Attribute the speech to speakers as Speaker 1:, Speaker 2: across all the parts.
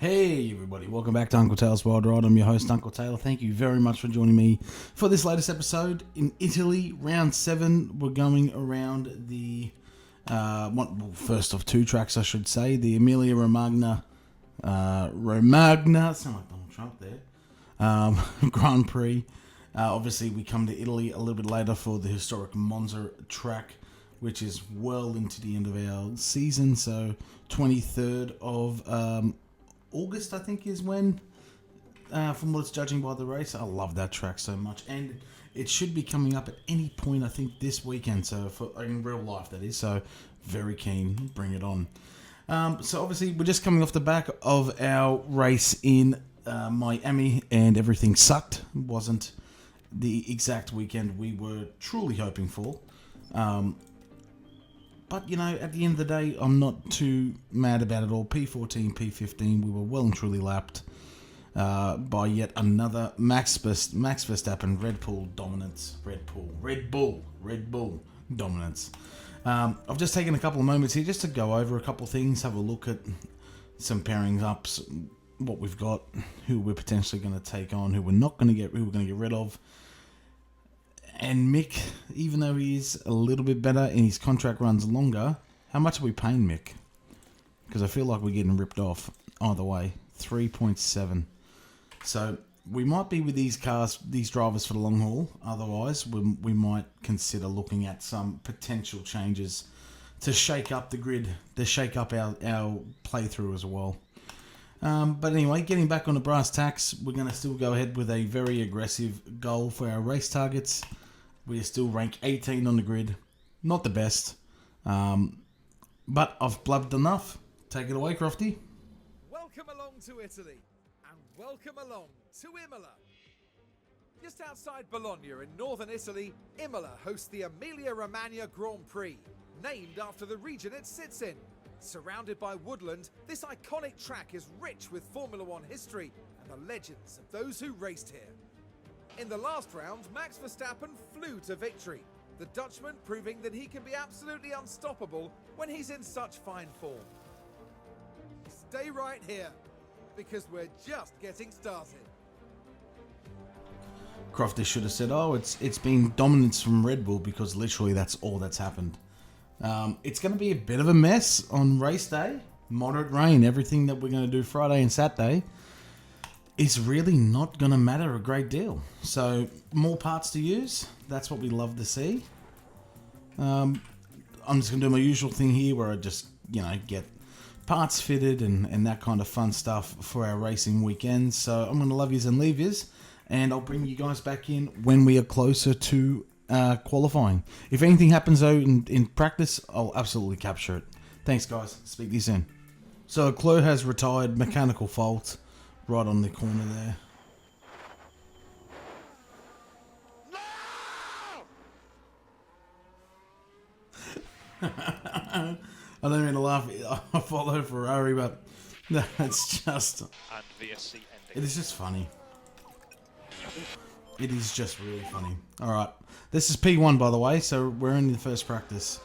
Speaker 1: Hey everybody, welcome back to Uncle Taylor's Wild Ride. I'm your host, Uncle Taylor. Thank you very much for joining me for this latest episode. In Italy, round 7, we're going around the first of 2 tracks, I should say, the Emilia Romagna, sound like Donald Trump there, Grand Prix. Obviously, we come to Italy a little bit later for the historic Monza track, which is well into the end of our season, so 23rd of August, I think, is when, from what it's judging by the race. I love that track so much, and it should be coming up at any point, I think, this weekend, so in real life, that is, so very keen, bring it on. So obviously, we're just coming off the back of our race in Miami, and everything sucked. Wasn't the exact weekend we were truly hoping for. But, you know, at the end of the day, I'm not too mad about it all. P14, P15, we were well and truly lapped by yet another Max Verstappen Red Bull dominance. Red Bull dominance. I've just taken a couple of moments here just to go over a couple of things, have a look at some pairing ups, what we've got, who we're potentially going to take on, who we're going to get rid of. And Mick, even though he is a little bit better and his contract runs longer, how much are we paying Mick? Because I feel like we're getting ripped off either way. 3.7. So we might be with these drivers for the long haul. Otherwise, we might consider looking at some potential changes to shake up the grid, to shake up our playthrough as well. But anyway, getting back on the brass tacks, we're going to still go ahead with a very aggressive goal for our race targets. We are still rank 18 on the grid. Not the best. But I've blubbed enough. Take it away, Crofty.
Speaker 2: Welcome along to Italy. And welcome along to Imola. Just outside Bologna in northern Italy, Imola hosts the Emilia Romagna Grand Prix, named after the region it sits in. Surrounded by woodland, this iconic track is rich with Formula One history and the legends of those who raced here. In the last round, Max Verstappen flew to victory, the Dutchman proving that he can be absolutely unstoppable when he's in such fine form. Stay right here, because we're just getting started.
Speaker 1: Crofty should have said, it's been dominance from Red Bull, because literally that's all that's happened. It's going to be a bit of a mess on race day. Moderate rain. Everything that we're going to do Friday and Saturday is really not going to matter a great deal. So, more parts to use. That's what we love to see. I'm just going to do my usual thing here where I just, get parts fitted and that kind of fun stuff for our racing weekends. So, I'm going to love yous and leave yous. And I'll bring you guys back in when we are closer to qualifying. If anything happens though in practice, I'll absolutely capture it. Thanks guys, speak to you soon. So Leclerc has retired, mechanical fault right on the corner there. No! I don't mean to laugh. I follow Ferrari, but that's just, it is just funny. It is just really funny. Alright, this is P1 by the way, so we're in the first practice.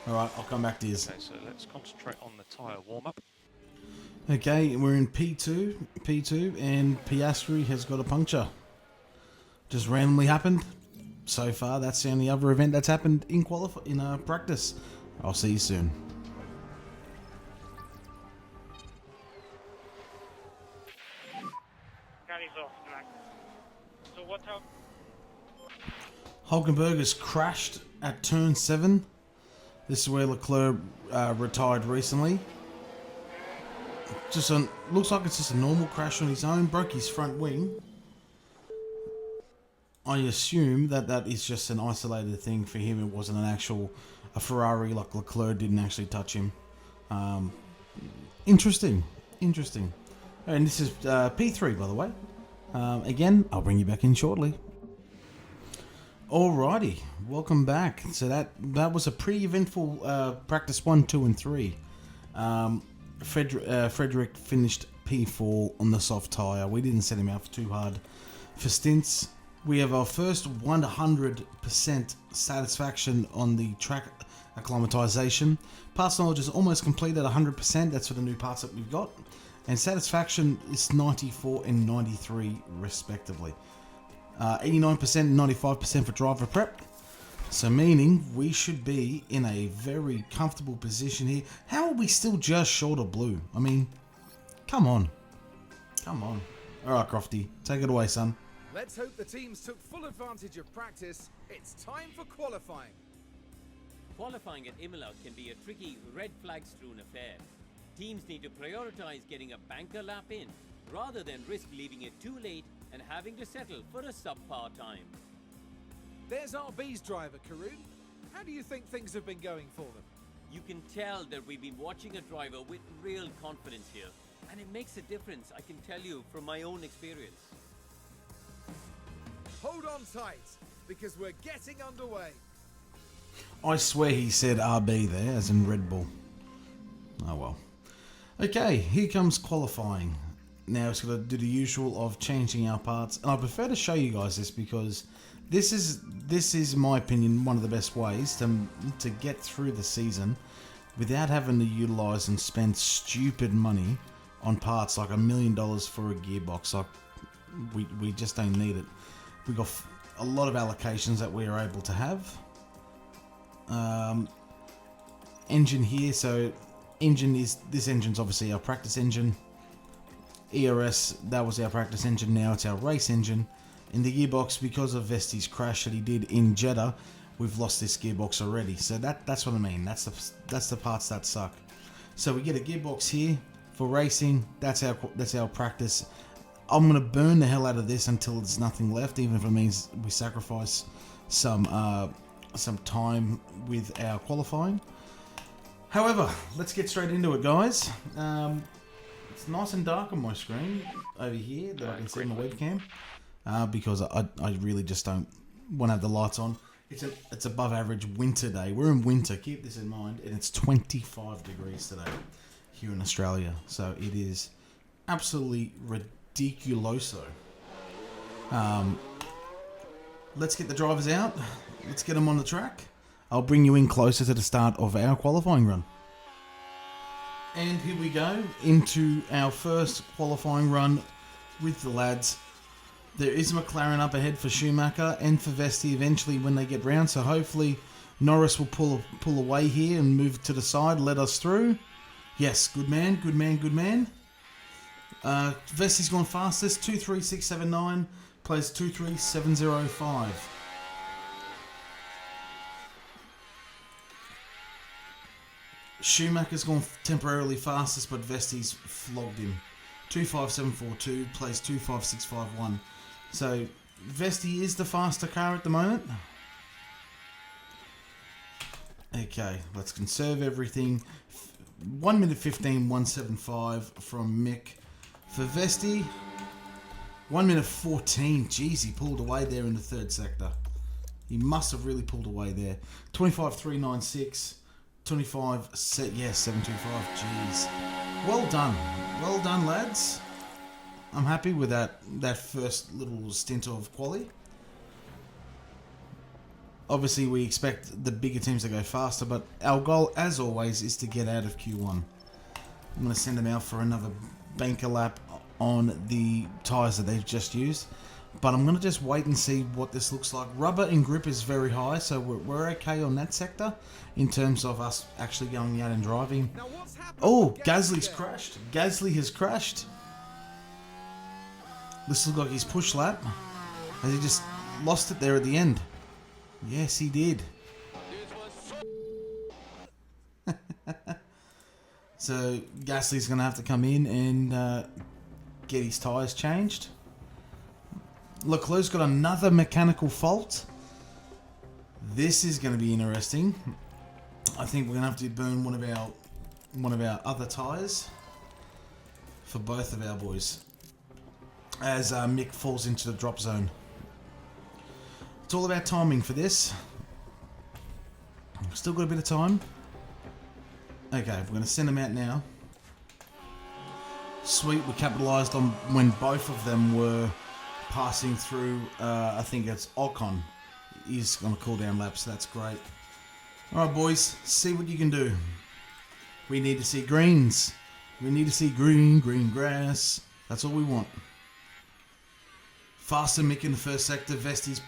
Speaker 1: Alright, I'll come back to you.
Speaker 3: Okay, so let's concentrate on the tyre warm-up.
Speaker 1: Okay, we're in P2, and Piastri has got a puncture. Just randomly happened. So far, that's the only other event that's happened in practice. I'll see you soon. Hulkenberg has crashed at turn 7. This is where Leclerc retired recently. Looks like it's just a normal crash on his own. Broke his front wing. I assume that is just an isolated thing for him. It wasn't a Ferrari, like Leclerc didn't actually touch him. Interesting. And this is P3 by the way. Again, I'll bring you back in shortly. Alrighty, welcome back. So that was a pretty eventful practice 1, 2, and 3. Frederick finished P4 on the soft tyre. We didn't set him out too hard for stints. We have our first 100% satisfaction on the track acclimatization. Parts knowledge is almost complete at 100%. That's for the new parts that we've got. And satisfaction is 94 and 93 respectively. 89% and 95% for driver prep. So meaning we should be in a very comfortable position here. How are we still just short of blue? I mean, come on. Come on. Alright, Crofty, take it away, son.
Speaker 2: Let's hope the teams took full advantage of practice. It's time for qualifying.
Speaker 4: Qualifying at Imola can be a tricky red flag strewn affair. Teams need to prioritize getting a banker lap in, rather than risk leaving it too late and having to settle for a subpar time.
Speaker 2: There's RB's driver, Karun. How do you think things have been going for them?
Speaker 4: You can tell that we've been watching a driver with real confidence here, and it makes a difference, I can tell you from my own experience.
Speaker 2: Hold on tight, because we're getting underway.
Speaker 1: I swear he said RB there, as in Red Bull. Oh well. Okay, here comes qualifying. Now it's going to do the usual of changing our parts, and I prefer to show you guys this because this is, in my opinion, one of the best ways to get through the season without having to utilise and spend stupid money on parts like $1 million for a gearbox. Like we just don't need it. We got a lot of allocations that we are able to have. Engine here, so this engine's obviously our practice engine. ERS, that was our practice engine, now it's our race engine. In the gearbox, because of Vesti's crash that he did in Jeddah, we've lost this gearbox already. So that's what I mean, that's the parts that suck. So we get a gearbox here for racing, that's our practice. I'm gonna burn the hell out of this until there's nothing left, even if it means we sacrifice some time with our qualifying. However, let's get straight into it, guys. It's nice and dark on my screen over here that I can see on the webcam because I really just don't want to have the lights on. It's above average winter day. We're in winter, keep this in mind, and it's 25 degrees today here in Australia. So it is absolutely ridiculoso. Let's get the drivers out. Let's get them on the track. I'll bring you in closer to the start of our qualifying run. And here we go into our first qualifying run with the lads. There is a McLaren up ahead for Schumacher and for Vesti eventually when they get round. So hopefully Norris will pull away here and move to the side, let us through. Yes, good man, good man, good man. Vesti's gone fastest, 23679, plays 23705. Schumacher's gone temporarily fastest, but Vesti's flogged him. 25742, plays 25651. So Vesti is the faster car at the moment. Okay, let's conserve everything. 1 minute 15.175 from Mick. For Vesti, 1 minute 14. Jeez, he pulled away there in the third sector. He must have really pulled away there. 25.396. 25 set, yes, 725. Jeez, well done, lads. I'm happy with that first little stint of quali. Obviously, we expect the bigger teams to go faster, but our goal, as always, is to get out of Q1. I'm going to send them out for another banker lap on the tyres that they've just used. But I'm going to just wait and see what this looks like. Rubber and grip is very high, so we're okay on that sector in terms of us actually going out and driving. Oh, Gasly's crashed. Gasly has crashed. This looks like his push lap. Has he just lost it there at the end? Yes, he did. So Gasly's going to have to come in and get his tyres changed. Leclerc's got another mechanical fault. This is going to be interesting. I think we're going to have to burn one of our other tyres for both of our boys as Mick falls into the drop zone. It's all about timing for this. Still got a bit of time. Okay, we're going to send them out now. Sweet, we capitalised on when both of them were passing through, I think it's Ocon. He's going to cool down laps, so that's great. Alright boys, see what you can do. We need to see greens. We need to see green grass. That's all we want. Faster Mick in the first sector. Vesti's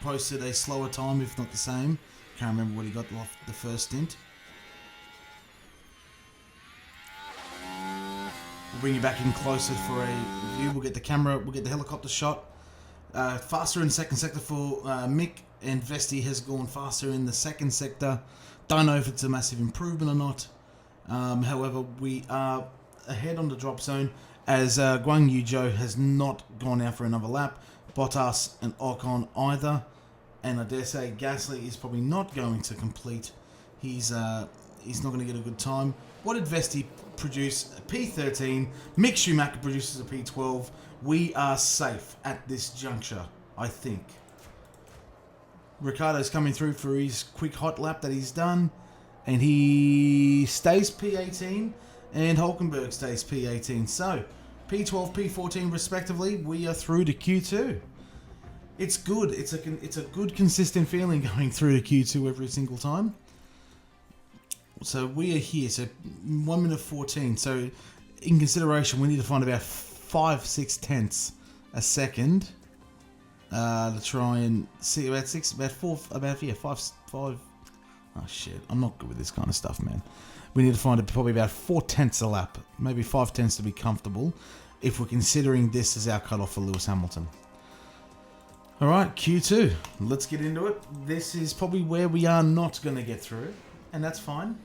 Speaker 1: posted a slower time, if not the same. Can't remember what he got off the first stint. We'll bring you back in closer for a view. We'll get the camera, we'll get the helicopter shot. Faster in the second sector for Mick, and Vesti has gone faster in the second sector. Don't know if it's a massive improvement or not. However, we are ahead on the drop zone as Guang Yu Zhou has not gone out for another lap. Bottas and Ocon either. And I dare say Gasly is probably not going to complete. He's not going to get a good time. What did Vesti produce? A P13. Mick Schumacher produces a P12. We are safe at this juncture, I think. Ricciardo's coming through for his quick hot lap that he's done. And he stays P18. And Hulkenberg stays P18. So, P12, P14 respectively. We are through to Q2. It's good. It's a good consistent feeling going through to Q2 every single time. So we are here. So 1 minute 14. So in consideration, we need to find about 5-6 tenths a second to try and see about 5. Oh shit! I'm not good with this kind of stuff, man. We need to find probably about 4 tenths a lap, maybe 5 tenths to be comfortable, if we're considering this as our cutoff for Lewis Hamilton. All right, Q2. Let's get into it. This is probably where we are not going to get through, and that's fine.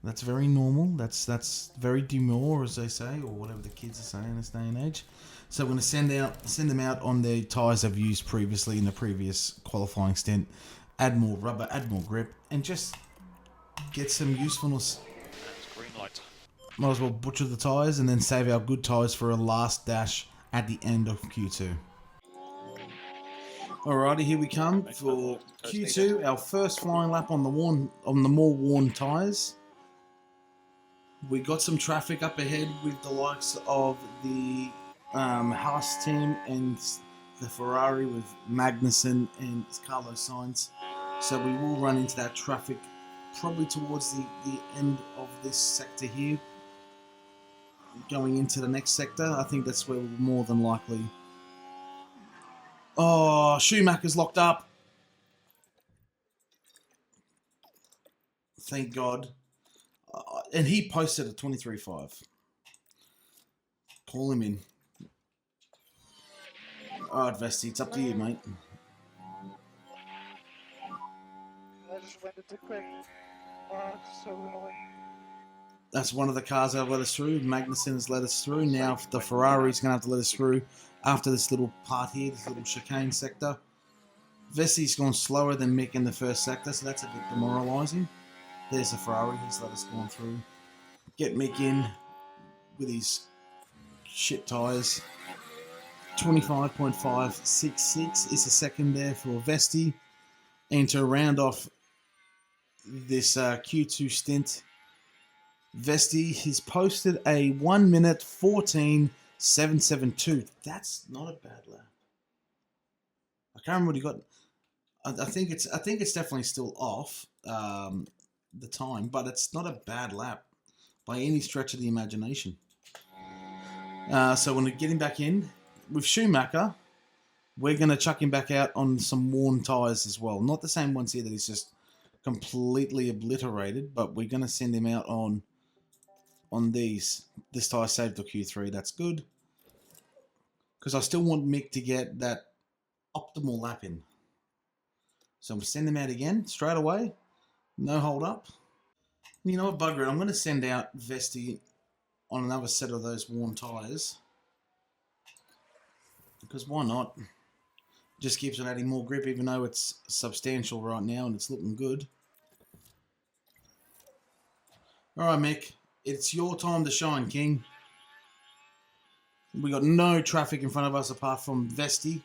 Speaker 1: That's very normal. That's very demure, as they say, or whatever the kids are saying in this day and age. So we're going to send them out on the tyres I've used previously in the previous qualifying stint. Add more rubber, add more grip, and just get some usefulness.
Speaker 3: That's green light.
Speaker 1: Might as well butcher the tyres and then save our good tyres for a last dash at the end of Q2. Alrighty, here we come for Q2, our first flying lap on the more worn tyres. We got some traffic up ahead with the likes of the Haas team and the Ferrari with Magnussen and Carlos Sainz. So we will run into that traffic probably towards the end of this sector here. Going into the next sector, I think that's where we're more than likely. Oh, Schumacher's locked up. Thank God. And he posted a 23.5. Call him in. Alright, Vesti, it's up to you, mate.
Speaker 5: I just went into quick. Oh, it's so annoying.
Speaker 1: That's one of the cars that have let us through. Magnussen has let us through. Now the Ferrari's going to have to let us through after this little part here, this little chicane sector. Vesti's gone slower than Mick in the first sector, so that's a bit demoralising. There's the Ferrari, he's let us go through. Get Mick in with his shit tyres. 25.566 is the second there for Vesti. And to round off this Q2 stint, Vesti has posted a 1 minute 14.772. That's not a bad lap. I can't remember what he got. I think it's definitely still off the time, but it's not a bad lap by any stretch of the imagination. So when we get him back in with Schumacher, we're going to chuck him back out on some worn tyres as well. Not the same ones here that he's just completely obliterated, but we're going to send him out on these. This tyre saved to Q3. That's good. Because I still want Mick to get that optimal lap in. So I'm going to send him out again straight away. No hold up. You know what, bugger it. I'm going to send out Vesti on another set of those worn tyres. Because why not? Just keeps on adding more grip, even though it's substantial right now and it's looking good. Alright, Mick. It's your time to shine, King. We got no traffic in front of us apart from Vesti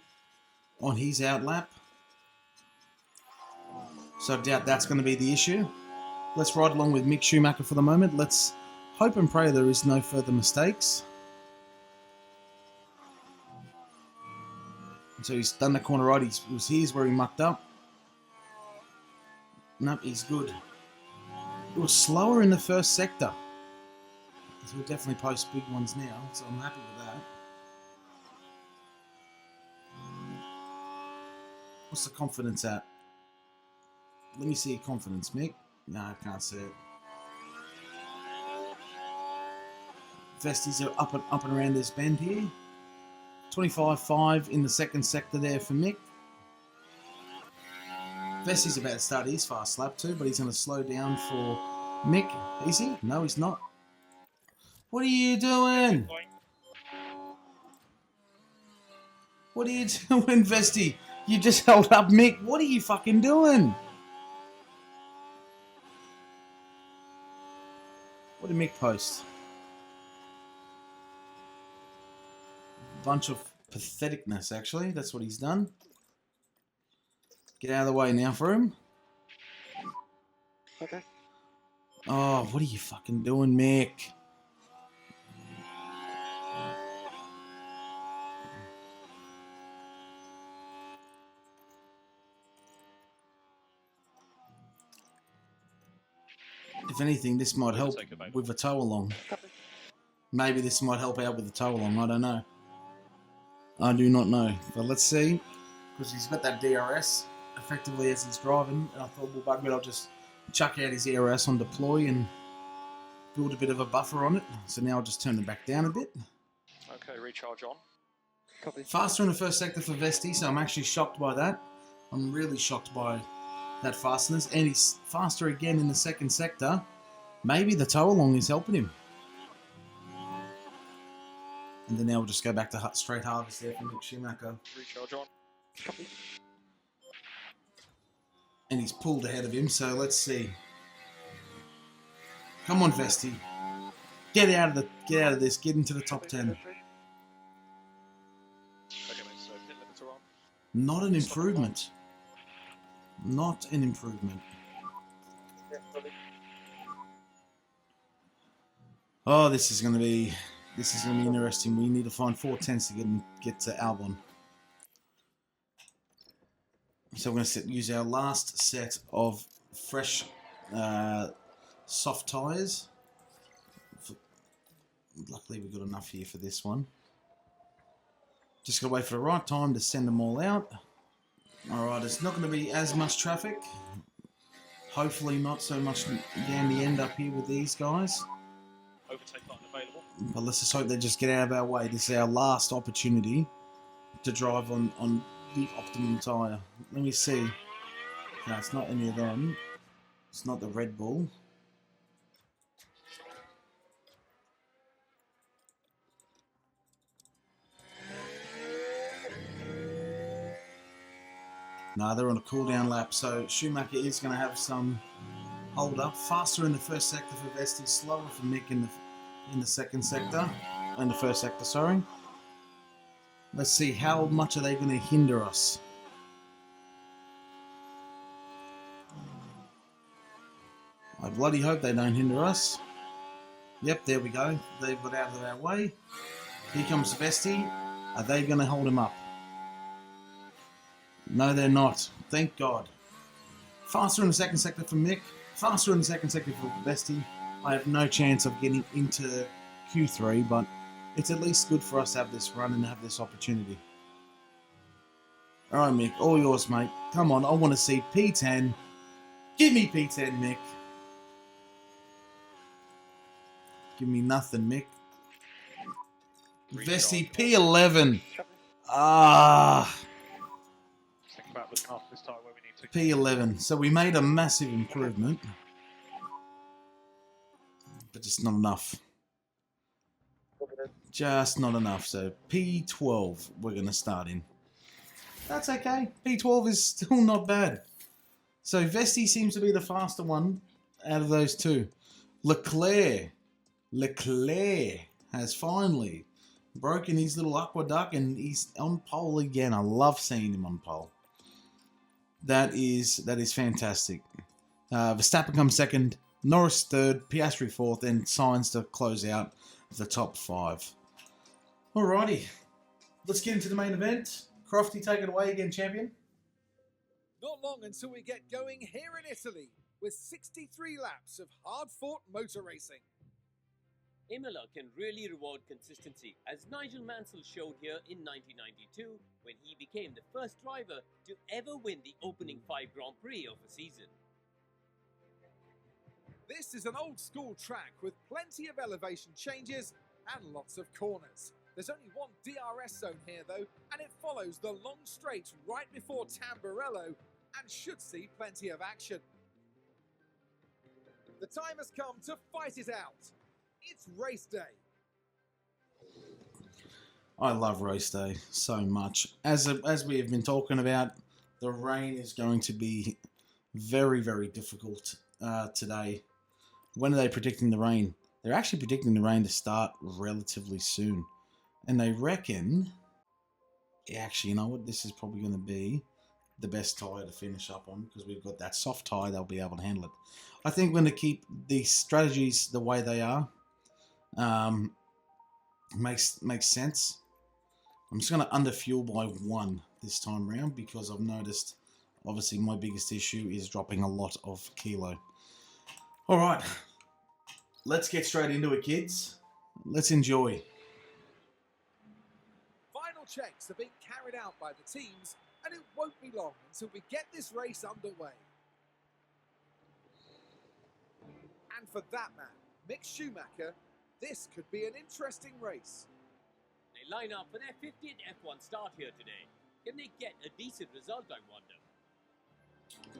Speaker 1: on his out lap. So I doubt that's going to be the issue. Let's ride along with Mick Schumacher for the moment. Let's hope and pray there is no further mistakes. So he's done the corner right. Here's where he mucked up. Nope, he's good. It was slower in the first sector. So we'll definitely post big ones now, so I'm happy with that. What's the confidence at? Let me see your confidence, Mick. No, I can't see it. Vesties are up and around this bend here. 25.5 in the second sector there for Mick. Vestie's about to start his fast lap too, but he's going to slow down for Mick. Is he? No, he's not. What are you doing? What are you doing, Vestie? You just held up Mick. What are you fucking doing? What did Mick post? Bunch of patheticness, actually. That's what he's done. Get out of the way now for him.
Speaker 5: Okay.
Speaker 1: Oh, what are you fucking doing, Mick? If anything, this might help with the tow along. Maybe this might help out with the tow along. I don't know. I do not know. But let's see. Because he's got that DRS effectively as he's driving. And I thought, well, bugger it, I'll just chuck out his DRS on deploy and build a bit of a buffer on it. So now I'll just turn it back down a bit.
Speaker 3: Okay, recharge on.
Speaker 5: Copy.
Speaker 1: Faster in the first sector for Vestie, so I'm actually shocked by that. I'm really shocked by that fastness. And he's faster again in the second sector. Maybe the tow along is helping him. And then now we'll just go back to straight harvest there for Mick Schumacher.
Speaker 3: Recharge on.
Speaker 5: Copy.
Speaker 1: And he's pulled ahead of him, so let's see. Come on, Vestie. Get out of this. Get into the top 10.
Speaker 3: Okay, mate, so pit limits are on.
Speaker 1: Not an improvement. Not an improvement.
Speaker 5: Yeah, fully.
Speaker 1: Oh, this is gonna be interesting. We need to find 4/10s to get to Albon. So we're gonna use our last set of fresh soft tyres. Luckily, we've got enough here for this one. Just gotta wait for the right time to send them all out. Alright, it's not going to be as much traffic. Hopefully not so much down the end up here with these guys.
Speaker 3: Overtake button available.
Speaker 1: But let's just hope they just get out of our way. This is our last opportunity to drive on the optimum tyre. Let me see. No, it's not any of them. It's not the Red Bull. No, they're on a cool-down lap, so Schumacher is going to have some hold up. Faster in the first sector for Vestie, slower for Mick in the second sector. In the first sector, sorry. Let's see, how much are they going to hinder us? I bloody hope they don't hinder us. Yep, there we go. They've got out of our way. Here comes Vestie. Are they going to hold him up? No, they're not. Thank God. Faster in the second sector for Mick. Faster in the second sector for Vestie. I have no chance of getting into Q3, but it's at least good for us to have this run and have this opportunity. Alright, Mick. All yours, mate. Come on, I want to see P10. Give me P10, Mick. Give me nothing, Mick. Vestie, P11. Ah.
Speaker 3: Think about looking after this tyre where we need to.
Speaker 1: P11. So we made a massive improvement. But just not enough. Just not enough. So P12 we're going to start in. That's okay. P12 is still not bad. So Vestie seems to be the faster one out of those two. Leclerc has finally broken his little aqueduct and he's on pole again. I love seeing him on pole. That is fantastic. Verstappen comes second, Norris third, Piastri fourth, and Sainz to close out the top five. Alrighty, let's get into the main event. Crofty, take it away again, champion.
Speaker 2: Not long until we get going here in Italy with 63 laps of hard-fought motor racing.
Speaker 4: Imola can really reward consistency, as Nigel Mansell showed here in 1992 when he became the first driver to ever win the opening 5 Grand Prix of a season.
Speaker 2: This is an old school track with plenty of elevation changes and lots of corners. There's only one DRS zone here though, and it follows the long straight right before Tamburello and should see plenty of action. The time has come to fight it out. It's race day.
Speaker 1: I love race day so much. As we have been talking about, the rain is going to be very, very difficult today. When are they predicting the rain? They're actually predicting the rain to start relatively soon. And they reckon, actually, you know what? This is probably going to be the best tyre to finish up on, because we've got that soft tyre, they'll be able to handle it. I think we're going to keep the strategies the way they are. Makes sense. I'm just going to under fuel by 1 this time round, because I've noticed, obviously, my biggest issue is dropping a lot of kilo. All right, let's get straight into it, kids. Let's enjoy.
Speaker 2: Final checks are being carried out by the teams, and it won't be long until we get this race underway. And for that man, Mick Schumacher, this could be an interesting race.
Speaker 4: They line up for their 50th F1 start here today. Can they get a decent result, I wonder?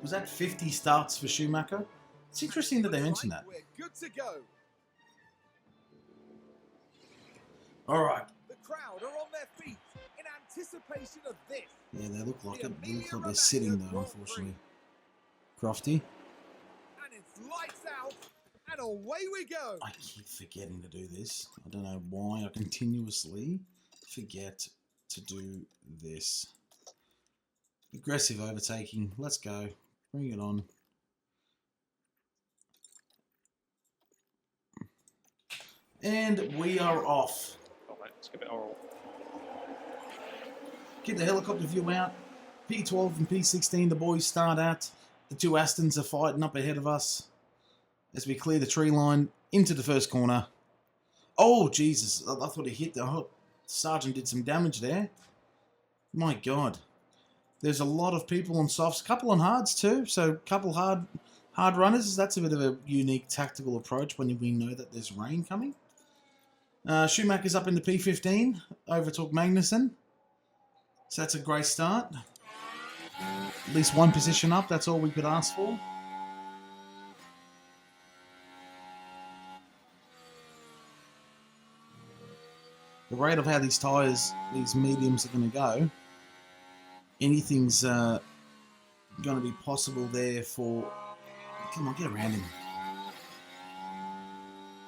Speaker 1: Was that 50 starts for Schumacher? It's interesting that they mentioned that.
Speaker 2: We're good to go.
Speaker 1: All right.
Speaker 2: The crowd are on their feet in anticipation of this.
Speaker 1: Yeah, they look like it. They look like they're sitting though, unfortunately. Crofty.
Speaker 2: And it's lights out, and away we go.
Speaker 1: I keep forgetting to do this. I don't know why I continuously forget to do this. Aggressive overtaking. Let's go. Bring it on. And we are off.
Speaker 3: Oh, mate, let's give it oral.
Speaker 1: Get the helicopter view out. P12 and P16, the boys start at. The 2 Astons are fighting up ahead of us as we clear the tree line into the first corner. Oh, Jesus. I thought he hit the... Oh, Sergeant did some damage there. My God. There's a lot of people on softs. A couple on hards too. So a couple hard runners. That's a bit of a unique tactical approach when we know that there's rain coming. Schumacher's up in the P15. Overtook Magnussen. So that's a great start. At least 1 position up. That's all we could ask for. The rate of how these tyres, these mediums are going to go, anything's going to be possible there for... Come on, get around him.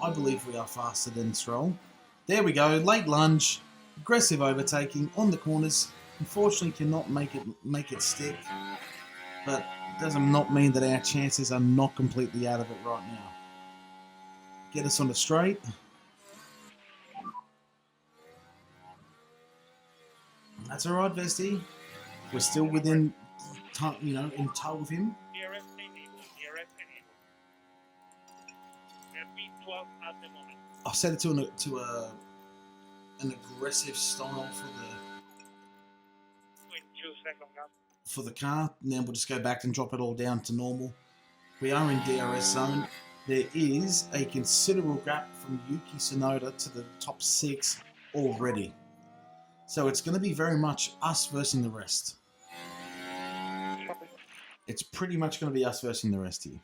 Speaker 1: I believe we are faster than Stroll. There we go, late lunge, aggressive overtaking on the corners. Unfortunately, cannot make it stick, but does not mean that our chances are not completely out of it right now. Get us on the straight. That's all right, Vesty. We're still within, in tow with him.
Speaker 3: DRS enable, DRS enable. We're P12 at the moment.
Speaker 1: I'll set it to an aggressive style for the car. Now we'll just go back and drop it all down to normal. We are in DRS zone. There is a considerable gap from Yuki Tsunoda to the top 6 already. So it's going to be very much us versus the rest. It's pretty much going to be us versus the rest here.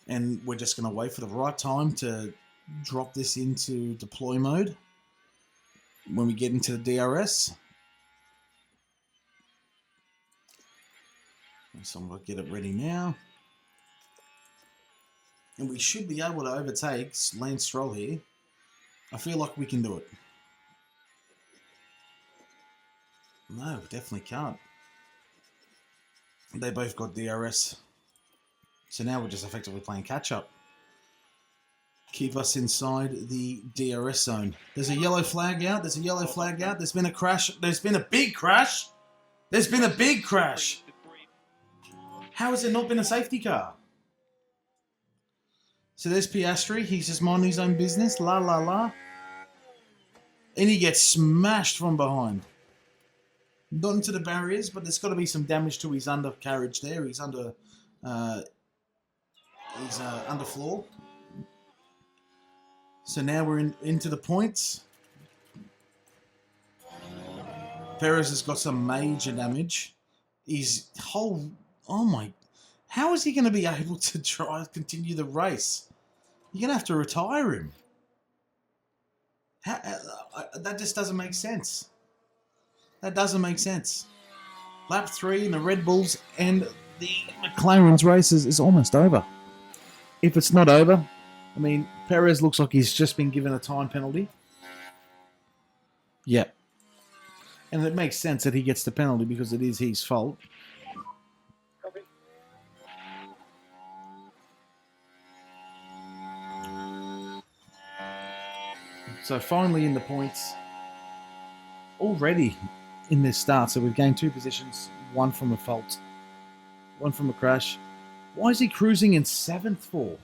Speaker 1: And we're just going to wait for the right time to drop this into deploy mode when we get into the DRS. So I'm going to get it ready now. And we should be able to overtake Lance Stroll here. I feel like we can do it. No, we definitely can't. They both got DRS. So now we're just effectively playing catch-up. Keep us inside the DRS zone. There's a yellow flag out. There's a yellow flag out. There's been a crash. There's been a big crash. There's been a big crash. How has there not been a safety car? So there's Piastri. He's just minding his own business. La la la. And he gets smashed from behind. Not into the barriers, but there's got to be some damage to his undercarriage there. He's under underfloor. So now we're into the points. Perez has got some major damage. His whole... Oh my... How is he going to be able to continue the race? You're going to have to retire him. That just doesn't make sense. That doesn't make sense. Lap 3 in the Red Bulls and the McLaren's races is almost over. If it's not over, I mean, Perez looks like he's just been given a time penalty. Yep. And it makes sense that he gets the penalty because it is his fault.
Speaker 5: Copy.
Speaker 1: So finally in the points, already in this start, so we've gained 2 positions, 1 from a fault, 1 from a crash. Why is he cruising in 7th for?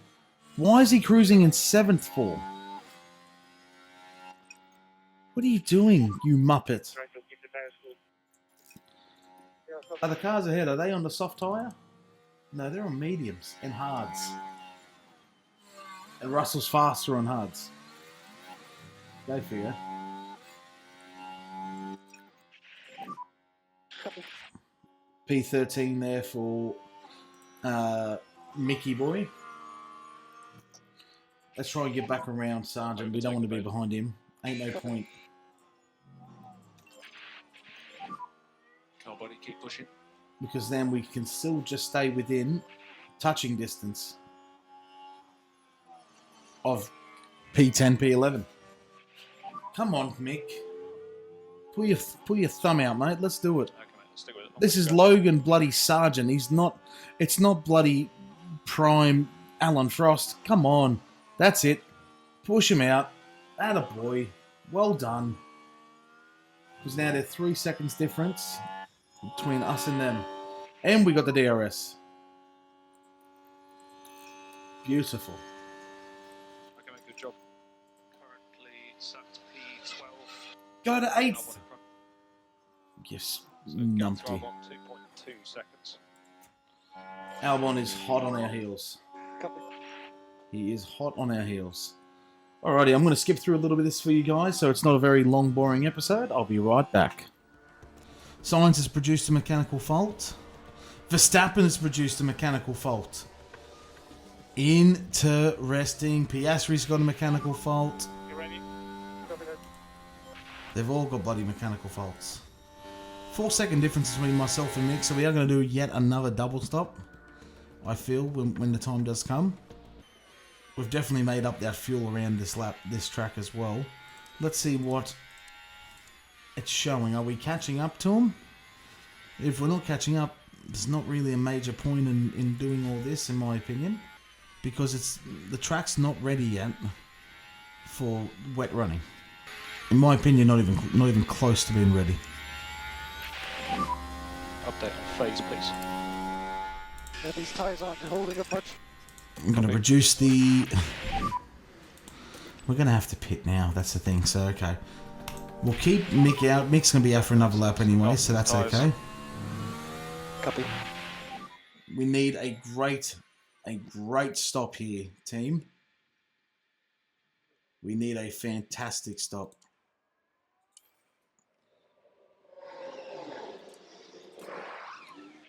Speaker 1: Why is he cruising in 7th for? What are you doing, you muppet?
Speaker 5: Trying to keep the tires cool. Yeah, copy.
Speaker 1: Are the cars ahead, are they on the soft tyre? No, they're on mediums and hards. And Russell's faster on hards. Go figure.
Speaker 5: Copy.
Speaker 1: P13 there for Mickey Boy. Let's try and get back around Sargent. We don't want to be behind him. Ain't no point.
Speaker 3: Come on, buddy, keep pushing.
Speaker 1: Because then we can still just stay within touching distance of P10, P11. Come on, Mick. Pull your thumb out, mate. Let's do it.
Speaker 3: Okay, mate, let's stick with it.
Speaker 1: This is Logan bloody Sargent. He's not... It's not bloody prime Alan Frost. Come on. That's it. Push him out. Attaboy. Well done. Because now there's 3 seconds difference between us and them. And we got the DRS. Beautiful.
Speaker 3: Okay, mate, good job. Currently sat P12.
Speaker 1: Go to
Speaker 3: Albon
Speaker 1: 8th.
Speaker 3: in front.
Speaker 1: Yes.
Speaker 3: So go through
Speaker 1: Numpty.
Speaker 3: Albon, 2.2 seconds.
Speaker 1: Albon is hot on our heels.
Speaker 5: Copy.
Speaker 1: He is hot on our heels. Alrighty, I'm going to skip through a little bit of this for you guys, so it's not a very long, boring episode. I'll be right back. Sainz has produced a mechanical fault. Verstappen has produced a mechanical fault. Interesting. Piastri's got a mechanical fault.
Speaker 5: You ready? Copy that.
Speaker 1: They've all got bloody mechanical faults. 4-second difference between myself and Nick, so we are going to do yet another double stop, I feel, when the time does come. We've definitely made up that fuel around this track as well. Let's see what it's showing. Are we catching up to them? If we're not catching up, there's not really a major point in doing all this, in my opinion, because the track's not ready yet for wet running. In my opinion, not even close to being ready.
Speaker 3: Update on phase, please.
Speaker 5: Yeah, these tires aren't holding up much.
Speaker 1: I'm going to reduce the... We're going to have to pit now, that's the thing, so okay. We'll keep Mick out. Mick's going to be out for another lap anyway, so that's okay.
Speaker 5: Copy.
Speaker 1: We need a great stop here, team. We need a fantastic stop.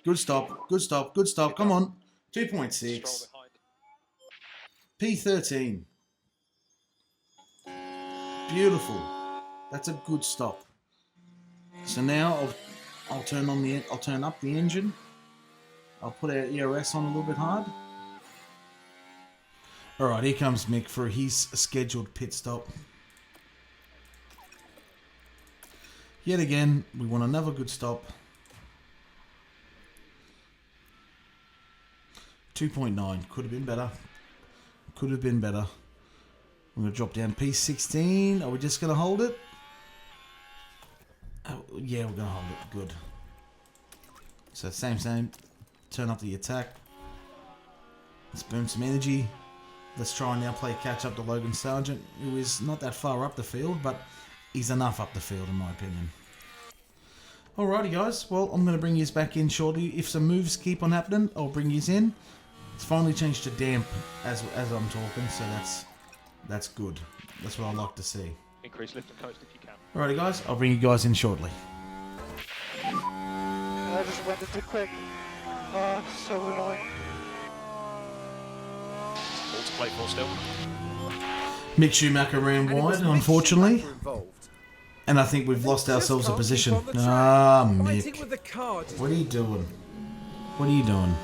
Speaker 1: Good stop, good stop, good stop. Come on. 2.6.
Speaker 3: Stroll behind.
Speaker 1: P13. Beautiful. That's a good stop. So now I'll turn up the engine. I'll put our ERS on a little bit hard. Alright, here comes Mick for his scheduled pit stop. Yet again, we want another good stop. 2.9. Could have been better. Could have been better. I'm going to drop down P16. Are we just going to hold it? Oh, yeah, we're going to hold it. Good. So same. Turn up the attack. Let's burn some energy. Let's try and now play catch up to Logan Sargent, who is not that far up the field, but he's enough up the field in my opinion. Alrighty guys, well I'm going to bring you back in shortly. If some moves keep on happening, I'll bring you in. It's finally changed to damp as I'm talking, so that's good. That's what I like to see.
Speaker 3: Increase lift and coast if you can.
Speaker 1: Alrighty guys, I'll bring you guys in shortly.
Speaker 5: I just went into quick. Oh, so annoying.
Speaker 3: All to play for still.
Speaker 1: Mick Schumacher ran
Speaker 2: And it was
Speaker 1: wide,
Speaker 2: Mick
Speaker 1: unfortunately.
Speaker 2: Schumacher involved.
Speaker 1: And I think we've
Speaker 2: They
Speaker 1: lost
Speaker 2: just
Speaker 1: ourselves a
Speaker 2: can't keep
Speaker 1: position.
Speaker 2: on the track.
Speaker 1: Ah,
Speaker 2: Fighting
Speaker 1: Mick.
Speaker 2: with the car just
Speaker 1: What are you doing? What are you doing?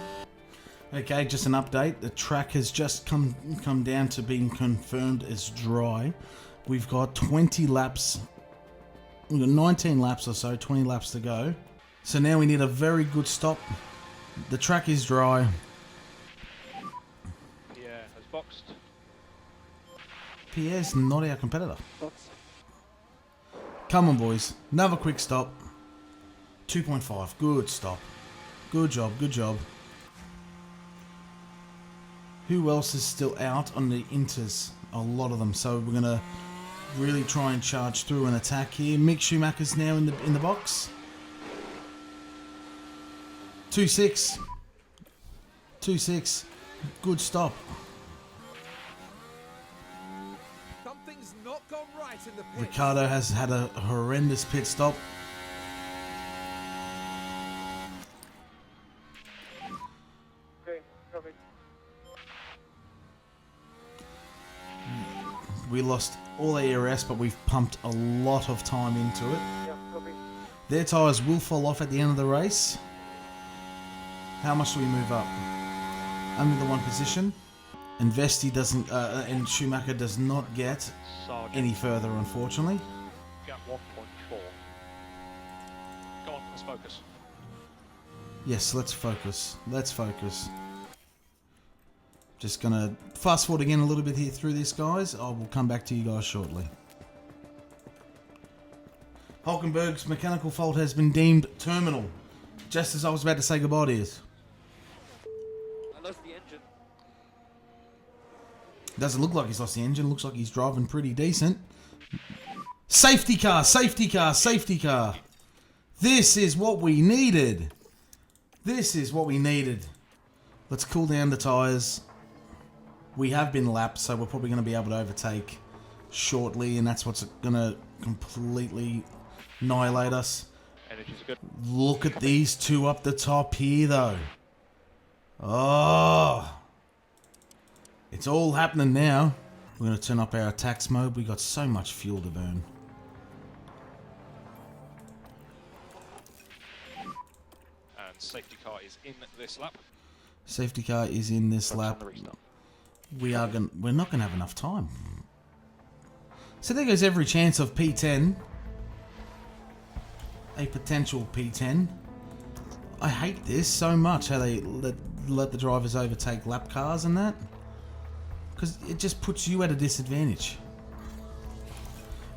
Speaker 1: Okay, just an update. The track has just come down to being confirmed as dry. We've got 20 laps. We've got 19 laps or so, 20 laps to go. So now we need a very good stop. The track is dry.
Speaker 3: Pierre has boxed.
Speaker 1: Pierre's not our competitor.
Speaker 5: Oops.
Speaker 1: Come on, boys. Another quick stop. 2.5. Good stop. Good job. Good job. Who else is still out on the inters? A lot of them. So we're gonna really try and charge through an attack here. Mick Schumacher's now in the box. 2.6. 2.6. Good stop.
Speaker 2: something's not gone right in the pit.
Speaker 1: Ricardo has had a horrendous pit stop.
Speaker 5: Okay, coming.
Speaker 1: We lost all ARS, but we've pumped a lot of time into it.
Speaker 5: Yeah, copy.
Speaker 1: Their tyres will fall off at the end of the race. How much do we move up? Only the one position. And Vesti doesn't, and Schumacher does not get
Speaker 3: Sargent.
Speaker 1: any further, unfortunately.
Speaker 3: Gap 1.4. Go on, let's focus.
Speaker 1: Yes, let's focus. Let's focus. Just gonna fast forward again a little bit here through this, guys. I will come back to you guys shortly. Hulkenberg's mechanical fault has been deemed terminal. Just as I was about to say goodbye to you.
Speaker 5: I lost the engine.
Speaker 1: Doesn't look like he's lost the engine. Looks like he's driving pretty decent. Safety car, safety car, safety car. This is what we needed. This is what we needed. Let's cool down the tyres. We have been lapped, so we're probably going to be able to overtake shortly, and that's what's going to completely annihilate us.
Speaker 3: Energies are good.
Speaker 1: Look at these two up the top here, though. Oh. It's all happening now. We're going to turn up our attacks mode. We got so much fuel to burn.
Speaker 3: And safety car is in this lap.
Speaker 1: Safety car is in this
Speaker 3: Focus on
Speaker 1: lap.
Speaker 3: the restart.
Speaker 1: We're not going to have enough time. So there goes every chance of P10. A potential P10. I hate this so much, how they let the drivers overtake lap cars and that. Because it just puts you at a disadvantage.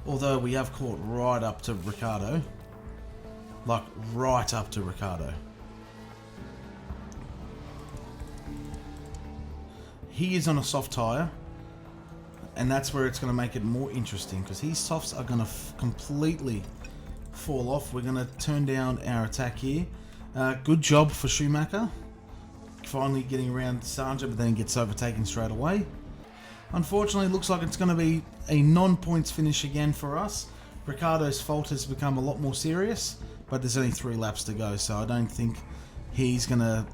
Speaker 1: Although we have caught right up to Ricardo. Like, right up to Ricardo. He is on a soft tyre. And that's where it's going to make it more interesting. Because his softs are going to completely fall off. We're going to turn down our attack here. Good job for Schumacher. Finally getting around Sargent, but then he gets overtaken straight away. Unfortunately, it looks like it's going to be a non-points finish again for us. Ricardo's fault has become a lot more serious, but there's only 3 laps to go, so I don't think he's going to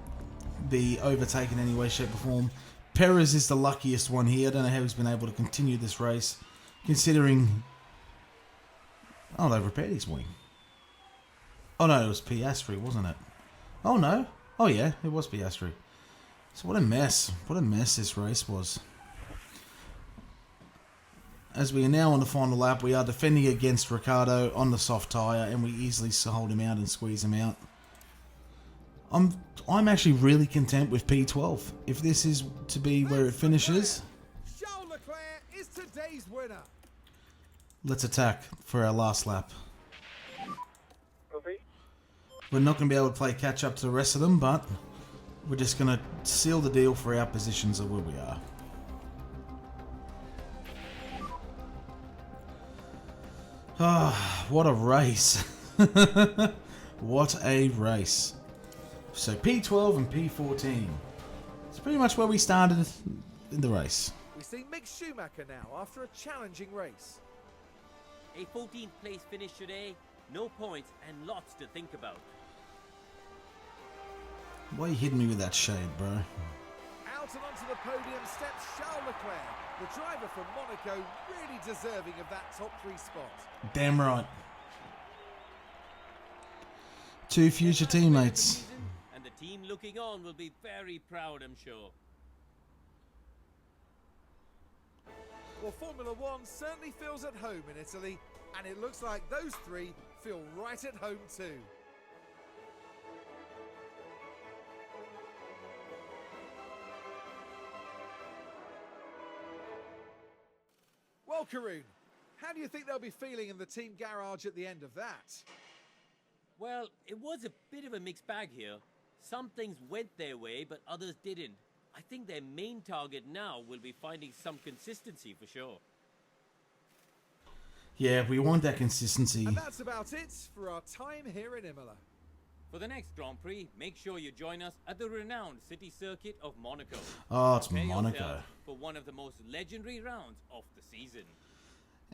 Speaker 1: be overtaken in any way, shape or form. Perez is the luckiest one here. I don't know how he's been able to continue this race, considering... Oh, they repaired his wing. Oh no, it was Piastri, wasn't it? Oh no. Oh yeah, it was Piastri. So what a mess. What a mess this race was. As we are now on the final lap, we are defending against Ricardo on the soft tyre, and we easily hold him out and squeeze him out. I'm actually really content with P12. If this is to be where it finishes,
Speaker 2: Charles Leclerc is today's winner.
Speaker 1: let's attack for our last lap.
Speaker 5: Copy.
Speaker 1: We're not going to be able to play catch up to the rest of them, but we're just going to seal the deal for our positions of where we are. Ah, what a race. What a race. So P12 and P14. It's pretty much where we started in the race.
Speaker 2: We see Mick Schumacher now after a challenging race.
Speaker 4: A 14th place finish today, no points and lots to think about.
Speaker 1: Why are you hitting me with that shade, bro?
Speaker 2: Out and onto the podium steps Charles Leclerc, the driver from Monaco, really deserving of that top 3 spot.
Speaker 1: Damn right. 2 future teammates.
Speaker 4: And the team looking on will be very proud, I'm sure.
Speaker 2: Well, Formula One certainly feels at home in Italy, and it looks like those 3 feel right at home too. Well, Karun, how do you think they'll be feeling in the team garage at the end of that?
Speaker 4: Well, it was a bit of a mixed bag here. Some things went their way, but others didn't. I think their main target now will be finding some consistency for sure.
Speaker 1: Yeah, we want that consistency.
Speaker 2: And that's about it for our time here in Imola.
Speaker 4: For the next Grand Prix, make sure you join us at the renowned city circuit of Monaco.
Speaker 1: Oh, it's
Speaker 4: Prepare
Speaker 1: Monaco.
Speaker 4: yourself for one of the most legendary rounds of the season.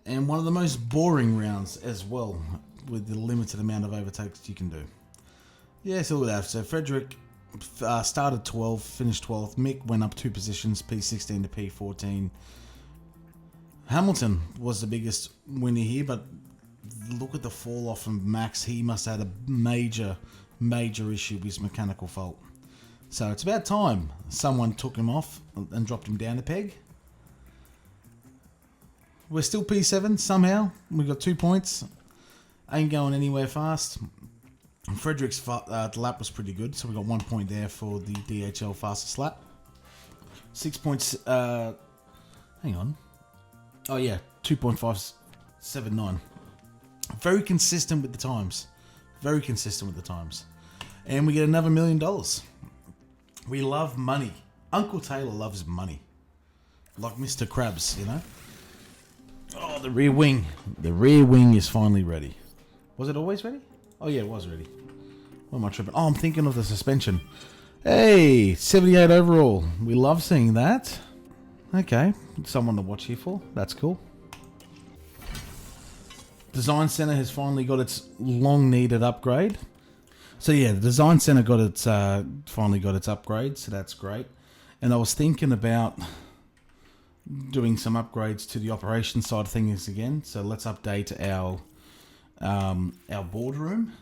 Speaker 1: And one of the most boring rounds as well, with the limited amount of overtakes you can do. Yeah, so look at that. So Frederick started 12th, finished 12th. Mick went up 2 positions, P16 to P14. Hamilton was the biggest winner here, but look at the fall off from Max. He must have had a major issue with his mechanical fault. So it's about time someone took him off and dropped him down a peg. We're still P7 somehow. We got 2 points. Ain't going anywhere fast. Frederick's lap was pretty good, so we got 1 point there for the DHL fastest lap. 6 points. Hang on. Oh yeah, 2.579. Very consistent with the times. Very consistent with the times. And we get another $1 million. We love money. Uncle Taylor loves money. Like Mr. Krabs, you know? Oh, the rear wing. The rear wing is finally ready. Was it always ready? Oh, yeah, it was ready. What am I tripping? Oh, I'm thinking of the suspension. Hey, 78 overall. We love seeing that. Okay, someone to watch here for. That's cool. Design Center has finally got its long-needed upgrade. So yeah, the Design Center got its finally got its upgrade, so that's great. And I was thinking about doing some upgrades to the operation side of things again. So let's update our boardroom.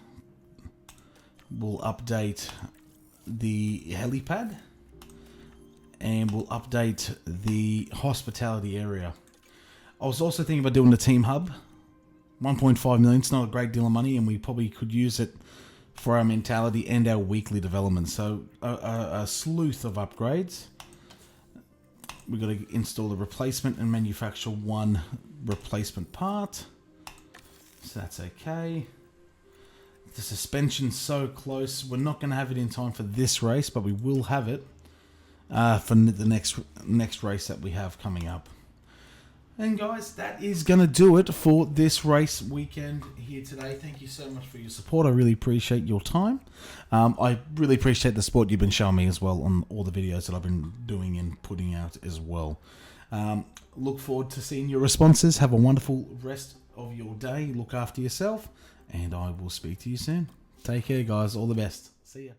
Speaker 1: We'll update the helipad, and we'll update the hospitality area. I was also thinking about doing the team hub. 1.5 million, it's not a great deal of money, and we probably could use it for our mentality and our weekly development. So a sleuth of upgrades. We've got to install a replacement and manufacture 1 replacement part. So that's okay. The suspension's so close. We're not going to have it in time for this race, but we will have it for the next race that we have coming up. And guys, that is going to do it for this race weekend here today. Thank you so much for your support. I really appreciate your time. I really appreciate the support you've been showing me as well on all the videos that I've been doing and putting out as well. Look forward to seeing your responses. Have a wonderful rest of your day. Look after yourself, and I will speak to you soon. Take care, guys. All the best. See ya.